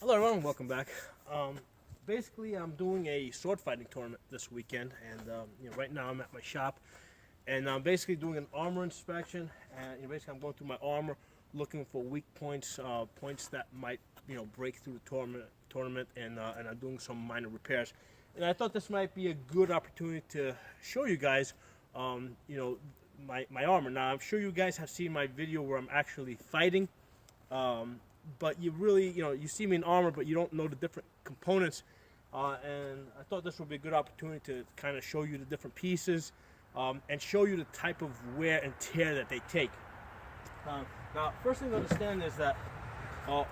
Hello everyone, welcome back. Basically, I'm doing a sword fighting tournament this weekend, and right now I'm at my shop, and I'm basically doing an armor inspection. And basically, I'm going through my armor, looking for weak points, points that might break through the tournament, and I'm doing some minor repairs. And I thought this might be a good opportunity to show you guys, my armor. Now, I'm sure you guys have seen my video where I'm actually fighting. But you really, you see me in armor, but you don't know the different components. And I thought this would be a good opportunity to kind of show you the different pieces and show you the type of wear and tear that they take. Now, first thing to understand is that what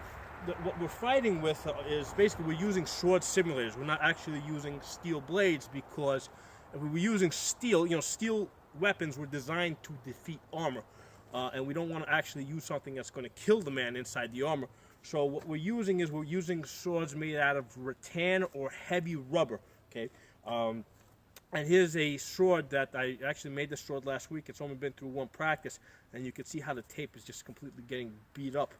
we're fighting with is basically we're using sword simulators. We're not actually using steel blades, because if we were using steel, steel weapons were designed to defeat armor. And we don't want to actually use something that's going to kill the man inside the armor. So what we're using swords made out of rattan or heavy rubber. Okay, and here's a sword that I actually made. This sword last week. It's only been through one practice, and you can see how the tape is just completely getting beat up.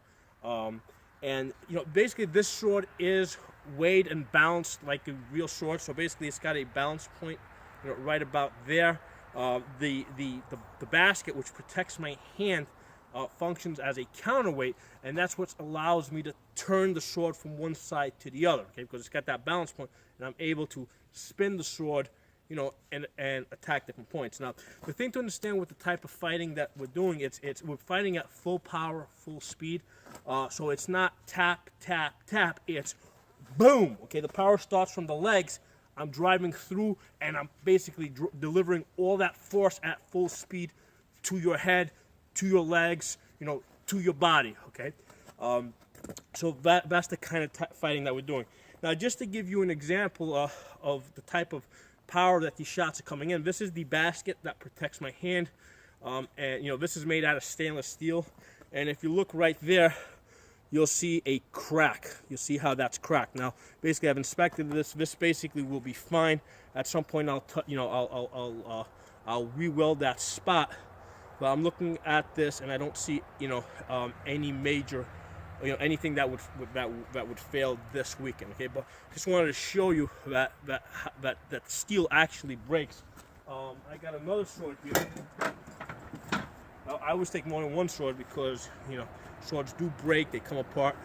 And basically this sword is weighed and balanced like a real sword. So basically it's got a balance point, right about there. The basket, which protects my hand, functions as a counterweight, and that's what allows me to turn the sword from one side to the other. Okay, because it's got that balance point, and I'm able to spin the sword, and attack different points. Now, the thing to understand with the type of fighting that we're doing, we're fighting at full power, full speed. So it's not tap, tap, tap. It's boom. Okay, the power starts from the legs. I'm driving through, and I'm basically delivering all that force at full speed to your head, to your legs, to your body, okay? So that's the kind of fighting that we're doing. Now, just to give you an example of the type of power that these shots are coming in, this is the basket that protects my hand, and this is made out of stainless steel. And if you look right there, you'll see a crack. You'll see how that's cracked. Now, basically, I've inspected this. This basically will be fine. At some point, I'll re-weld that spot. But I'm looking at this, and I don't see, any major, anything that would fail this weekend. Okay, but just wanted to show you that steel actually breaks. I got another sword here. Now, I always take more than one sword because, swords do break, they come apart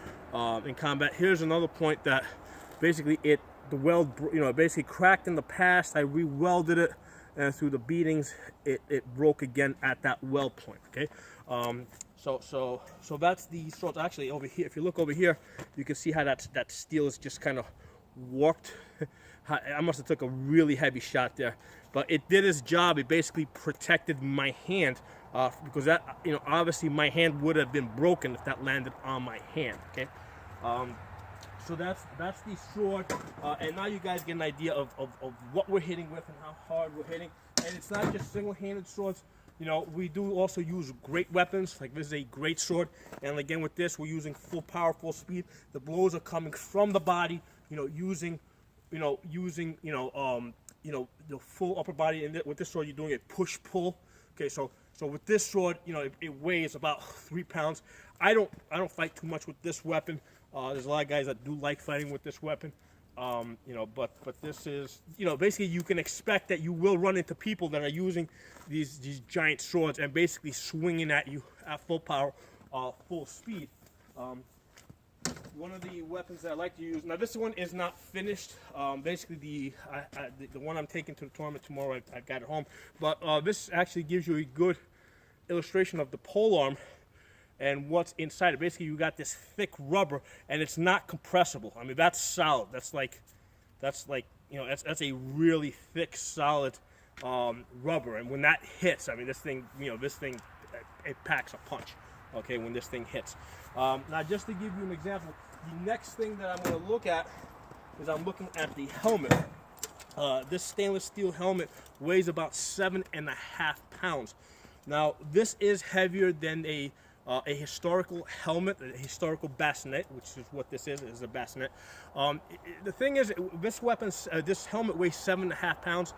in combat. Here's another point that basically the weld, basically cracked in the past. I re-welded it, and through the beatings, it broke again at that weld point. Okay, so that's the sword. Actually, over here, if you look over here, you can see how that steel is just kind of warped. I must have took a really heavy shot there, but it did its job. It basically protected my hand. Because that, obviously my hand would have been broken if that landed on my hand. Okay, so that's the sword, and now you guys get an idea of what we're hitting with and how hard we're hitting. And it's not just single-handed swords. We do also use great weapons. Like this is a great sword, and again with this, we're using full power, full speed. The blows are coming from the body. Using the full upper body. And with this sword, you're doing a push-pull. Okay, so with this sword, it weighs about 3 pounds. I don't fight too much with this weapon. There's a lot of guys that do like fighting with this weapon. But this is, basically you can expect that you will run into people that are using these giant swords and basically swinging at you at full power, full speed. One of the weapons that I like to use, now this one is not finished. Basically the one I'm taking to the tournament tomorrow, I got it home. But this actually gives you a good illustration of the polearm and what's inside it. Basically, you got this thick rubber, and it's not compressible. I mean, that's solid. That's a really thick, solid rubber. And when that hits, I mean, this thing, it packs a punch. Okay, when this thing hits. Now, just to give you an example, the next thing that I'm going to look at is I'm looking at the helmet. This stainless steel helmet weighs about 7.5 pounds. Now, this is heavier than a historical helmet, a historical bassinet, which is what this is a bassinet. The thing is, this helmet weighs 7.5 pounds.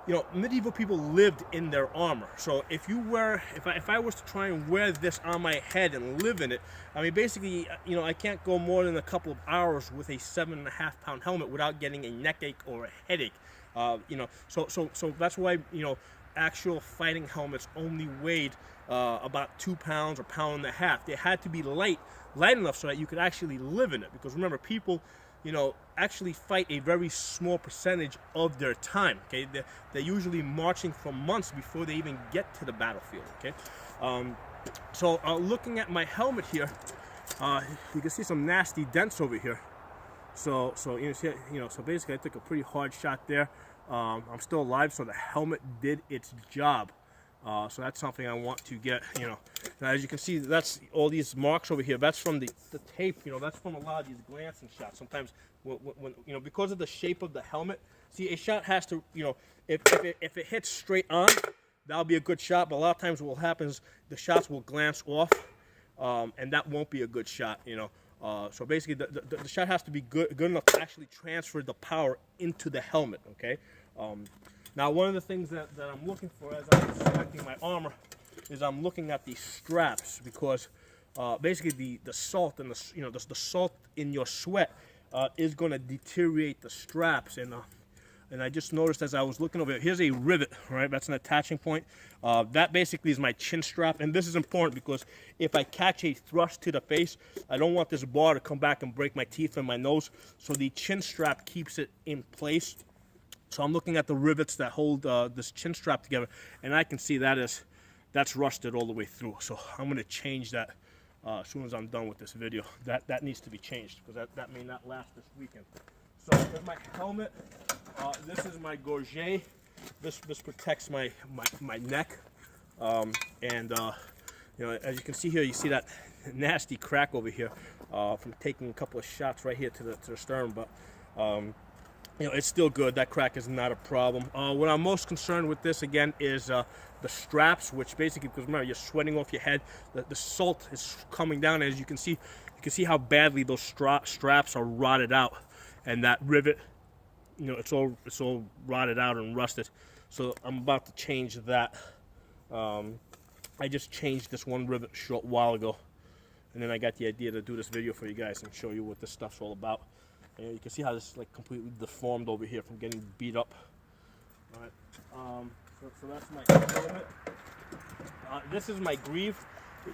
you know, medieval people lived in their armor. So if I was to try and wear this on my head and live in it, I mean, basically, you know, I can't go more than a couple of hours with a 7.5-pound helmet without getting a neck ache or a headache. You know, so that's why, you know, actual fighting helmets only weighed about 2 pounds or 1.5 pounds. They had to be light enough so that you could actually live in it. Because remember, people, you know, actually fight a very small percentage of their time. Okay, they're usually marching for months before they even get to the battlefield. Okay, so looking at my helmet here, you can see some nasty dents over here. So you know, so basically, I took a pretty hard shot there. I'm still alive, so the helmet did its job. So that's something I want to get, you know. Now, as you can see, that's all these marks over here. That's from the tape, you know. That's from a lot of these glancing shots. Sometimes, when you know, because of the shape of the helmet, see, a shot has to, you know, if it hits straight on, that'll be a good shot. But a lot of times, what will happen is the shots will glance off, and that won't be a good shot, you know. So basically, the shot has to be good enough to actually transfer the power into the helmet. Okay. Now, one of the things that I'm looking for as I'm selecting my armor is I'm looking at the straps, because basically the salt and the salt in your sweat is going to deteriorate the straps. And I just noticed as I was looking over here, here's a rivet, right? That's an attaching point. That basically is my chin strap, and this is important because if I catch a thrust to the face, I don't want this bar to come back and break my teeth and my nose. So the chin strap keeps it in place. So I'm looking at the rivets that hold this chin strap together, and I can see that's rusted all the way through. So I'm going to change that as soon as I'm done with this video. That needs to be changed because that may not last this weekend. So there's my helmet. This is my gorget. This protects my neck. You know, as you can see here, you see that nasty crack over here from taking a couple of shots right here to the sternum, but. You know, it's still good. That crack is not a problem. What I'm most concerned with this, again, is the straps, which basically, because remember, you're sweating off your head. The salt is coming down. As you can see how badly those straps are rotted out. And that rivet, you know, it's all rotted out and rusted. So I'm about to change that. I just changed this one rivet a short while ago. And then I got the idea to do this video for you guys and show you what this stuff's all about. And you can see how this is like completely deformed over here from getting beat up. All right. So that's my helmet. This is my greave.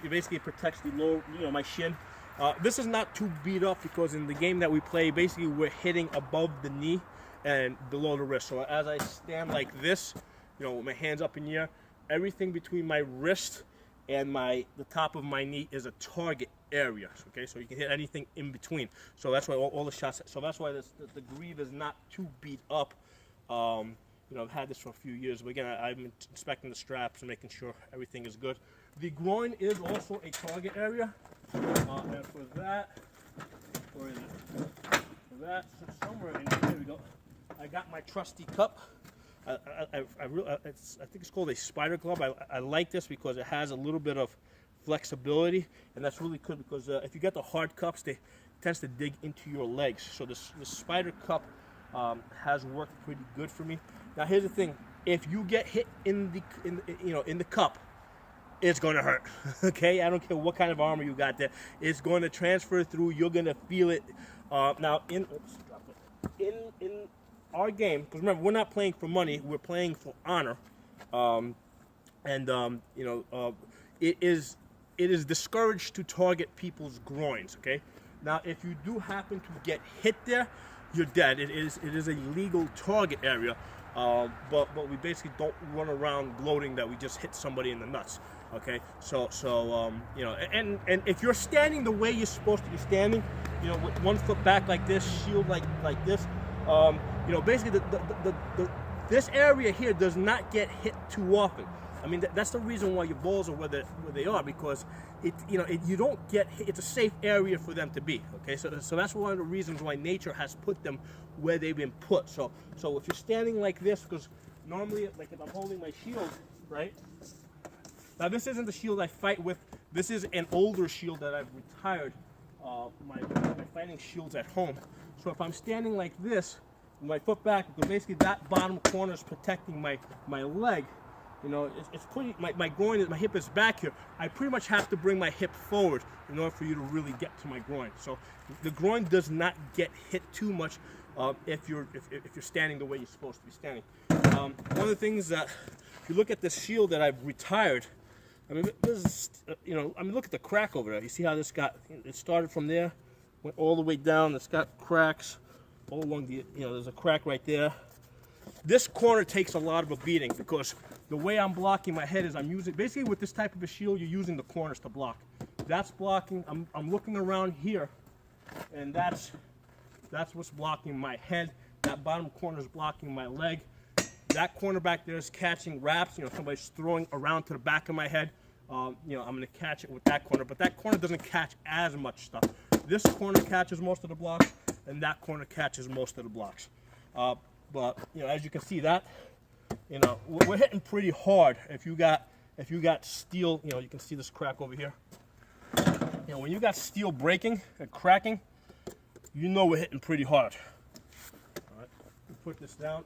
It basically protects the lower, you know, my shin. This is not too beat up because in the game that we play, basically we're hitting above the knee and below the wrist. So as I stand like this, you know, with my hands up in the air, everything between my wrist and the top of my knee is a target area. Okay, so you can hit anything in between. So that's why all the shots. So that's why the greave is not too beat up. You know, I've had this for a few years, but again, I'm inspecting the straps and making sure everything is good. The groin is also a target area, and for that, where is it? For that, somewhere in here we go. I got my trusty cup. I think it's called a spider glove. I like this because it has a little bit of flexibility, and that's really good because if you get the hard cups, it tends to dig into your legs. So the spider cup has worked pretty good for me. Now here's the thing: if you get hit in the cup, it's going to hurt. Okay, I don't care what kind of armor you got there; it's going to transfer through. You're going to feel it. Now in our game, because remember, we're not playing for money, we're playing for honor, it is discouraged to target people's groins. Okay, now if you do happen to get hit there, you're dead. It is a legal target area, but we basically don't run around gloating that we just hit somebody in the nuts. Okay, so you know, and if you're standing the way you're supposed to be standing, you know, with one foot back like this, shield like this. You know, basically, this area here does not get hit too often. I mean, that's the reason why your balls are where they are, because you don't get hit. It's a safe area for them to be. Okay, so that's one of the reasons why nature has put them where they've been put. So if you're standing like this, because normally, like if I'm holding my shield, right? Now this isn't the shield I fight with. This is an older shield that I've retired. My fighting shield's at home. So if I'm standing like this, my foot back, because basically that bottom corner is protecting my leg. You know, it's pretty, my groin, my hip is back here. I pretty much have to bring my hip forward in order for you to really get to my groin. So the groin does not get hit too much if you're standing the way you're supposed to be standing. One of the things that, if you look at this shield that I've retired, I mean, this is, you know, I mean, look at the crack over there. You see how this got, it started from there, went all the way down. It's got cracks all along the, you know, there's a crack right there. This corner takes a lot of a beating because the way I'm blocking my head is I'm using, basically with this type of a shield, you're using the corners to block. That's blocking, I'm looking around here, and that's what's blocking my head. That bottom corner is blocking my leg. That corner back there is catching wraps. You know, somebody's throwing around to the back of my head. You know, I'm going to catch it with that corner, but that corner doesn't catch as much stuff. This corner catches most of the blocks, and that corner catches most of the blocks. But you know, as you can see, that, you know, we're hitting pretty hard. If you got steel, you know, you can see this crack over here. You know, when you got steel breaking and cracking, you know we're hitting pretty hard. All right, put this down.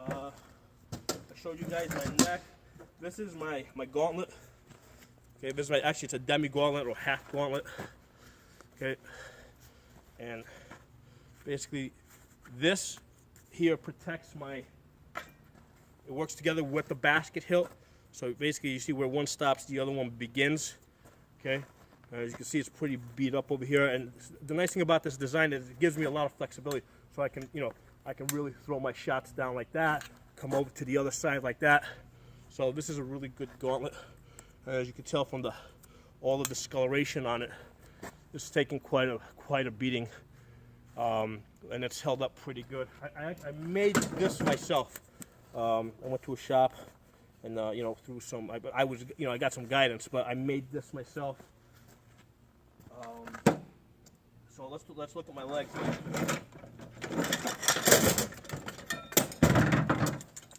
I showed you guys my neck. This is my gauntlet. Okay, this is actually it's a demi gauntlet or half gauntlet. Okay, and basically this here protects my, it works together with the basket hilt. So basically you see where one stops, the other one begins. Okay, as you can see, it's pretty beat up over here. And the nice thing about this design is it gives me a lot of flexibility. So I can, you know, I can really throw my shots down like that, come over to the other side like that. So this is a really good gauntlet. As you can tell from all the discoloration on it, this is taking quite a beating, and it's held up pretty good. I made this myself. I went to a shop, and you know, through some, I got some guidance, but I made this myself. So let's look at my legs.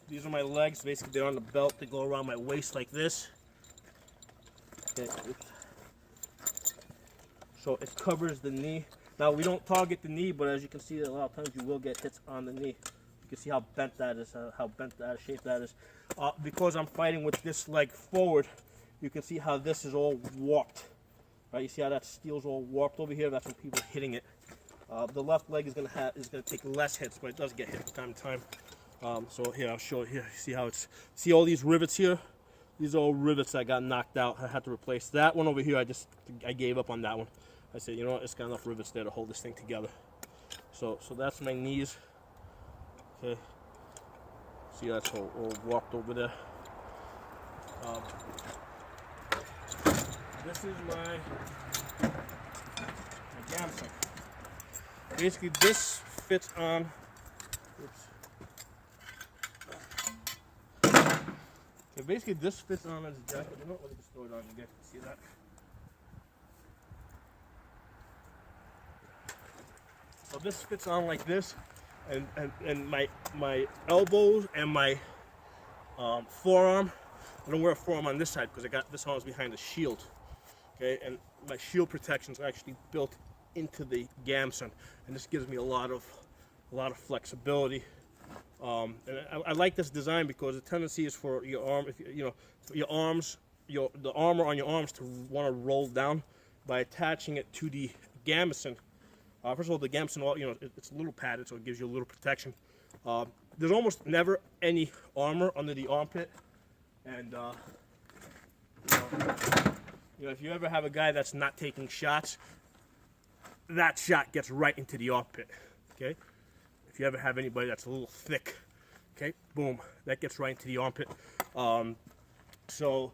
These are my legs. Basically, they're on the belt. They go around my waist like this. Okay. So it covers the knee. Now, we don't target the knee, but as you can see, a lot of times you will get hits on the knee. You can see how bent that is, how bent that shape that is. Because I'm fighting with this leg forward, you can see how this is all warped. Right? You see how that steel's all warped over here? That's when people are hitting it. The left leg is gonna take less hits, but it does get hit from time to time. So here, I'll show it here. See how it's, see all these rivets here? These are all rivets that got knocked out. I had to replace that one over here. I gave up on that one. I said, you know what, it's got enough rivets there to hold this thing together. So that's my knees. Okay. See, that's all warped over there. This is my gamson. Basically, this fits on. Oops. Okay, basically, this fits on as a jacket. You know what? Let me just throw it on. You guys can see that. So this fits on like this, and my elbows and my forearm. I don't wear a forearm on this side because I got this arm's behind the shield. Okay, and my shield protections are actually built into the gamson, and this gives me a lot of flexibility. And I like this design because the tendency is for your arm, if you know, your arms, the armor on your arms to want to roll down by attaching it to the gamson. First of all, the gamson, you know, it's a little padded, so it gives you a little protection. There's almost never any armor under the armpit, and you know, if you ever have a guy that's not taking shots, that shot gets right into the armpit. Okay, if you ever have anybody that's a little thick, okay, boom, that gets right into the armpit. So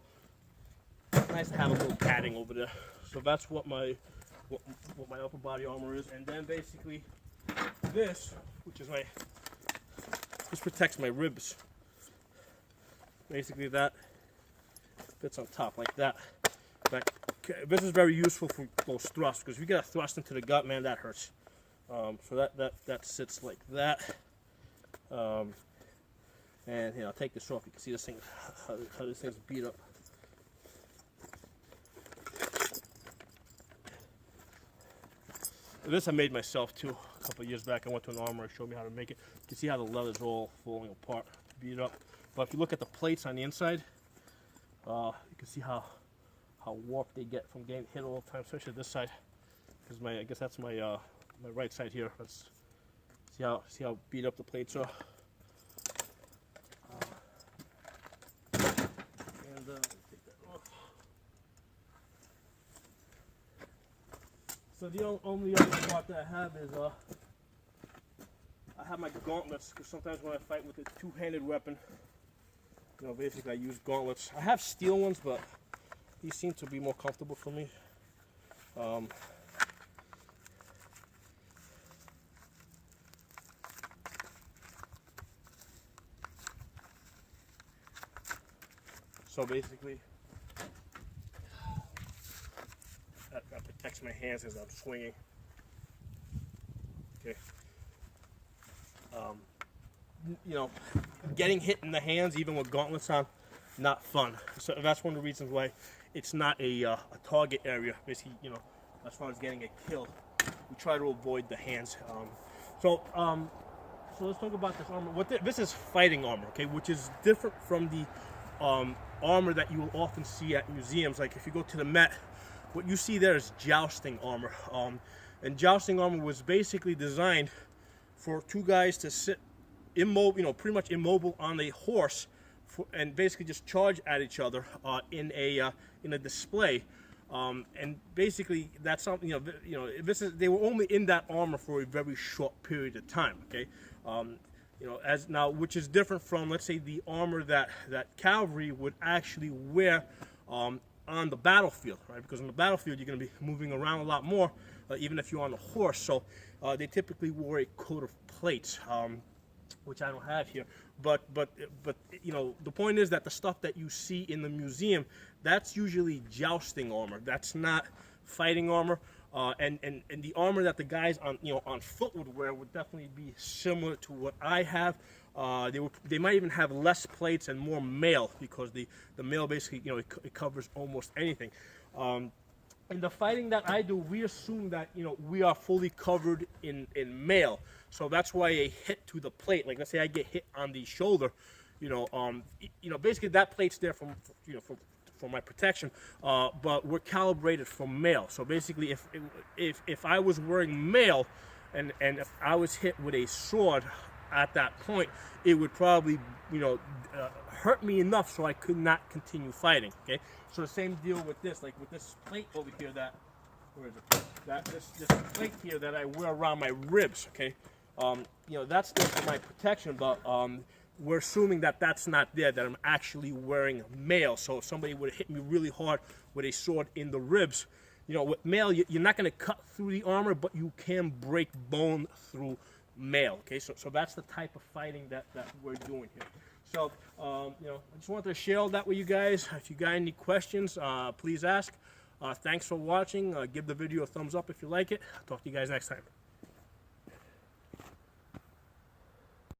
it's nice to have a little padding over there. So that's what my upper body armor is, and then basically this, which is this protects my ribs. Basically that fits on top like that. But this is very useful for those thrusts, because if you get a thrust into the gut, man, that hurts. So that sits like that. And you know, I'll take this off. You can see this thing, how this thing's beat up. This I made myself too a couple of years back. I went to an armor and showed me how to make it. You can see how the leather's all falling apart, beat up. But if you look at the plates on the inside, you can see how warped they get from getting hit all the time, especially this side. Because I guess that's my my right side here. Let's see how beat up the plates are. Take that off. So the only other part that I have is I have my gauntlets, because sometimes when I fight with a two-handed weapon, you know, basically I use gauntlets. I have steel ones, but these seem to be more comfortable for me. So basically, that protects my hands as I'm swinging. Okay. You know, getting hit in the hands, even with gauntlets on, not fun. So that's one of the reasons why it's not a target area. Basically, you know, as far as getting a kill, we try to avoid the hands. So let's talk about this armor. This is fighting armor, okay, which is different from the armor that you will often see at museums. Like if you go to the Met, what you see there is jousting armor. And jousting armor was basically designed for two guys to sit immobile, you know, pretty much immobile on a horse, and basically just charge at each other in a display. And basically that's something, they were only in that armor for a very short period of time. Okay. You know, as now, which is different from, let's say, the armor that cavalry would actually wear on the battlefield, right? Because on the battlefield you're going to be moving around a lot more, even if you're on a horse. So they typically wore a coat of plates, which I don't have here. But you know, the point is that the stuff that you see in the museum, that's usually jousting armor. That's not fighting armor. And the armor that the guys on foot would wear would definitely be similar to what I have. They might even have less plates and more mail, because the mail basically, you know, it covers almost anything. In the fighting that I do, we assume that, you know, we are fully covered in mail. So that's why a hit to the plate, like let's say I get hit on the shoulder, basically that plate's there for my protection, but we're calibrated for mail. So basically, if I was wearing mail, and if I was hit with a sword at that point, it would probably, hurt me enough so I could not continue fighting. Okay, so the same deal with this, like with this plate over here where is it? This plate here that I wear around my ribs. Okay, that's there for my protection, but we're assuming that that's not there, that I'm actually wearing mail. So if somebody would hit me really hard with a sword in the ribs, with mail, you're not going to cut through the armor, but you can break bone through mail. Okay, so that's the type of fighting that we're doing here. So, I just wanted to share all that with you guys. If you got any questions, please ask. Thanks for watching. Give the video a thumbs up if you like it. I'll talk to you guys next time.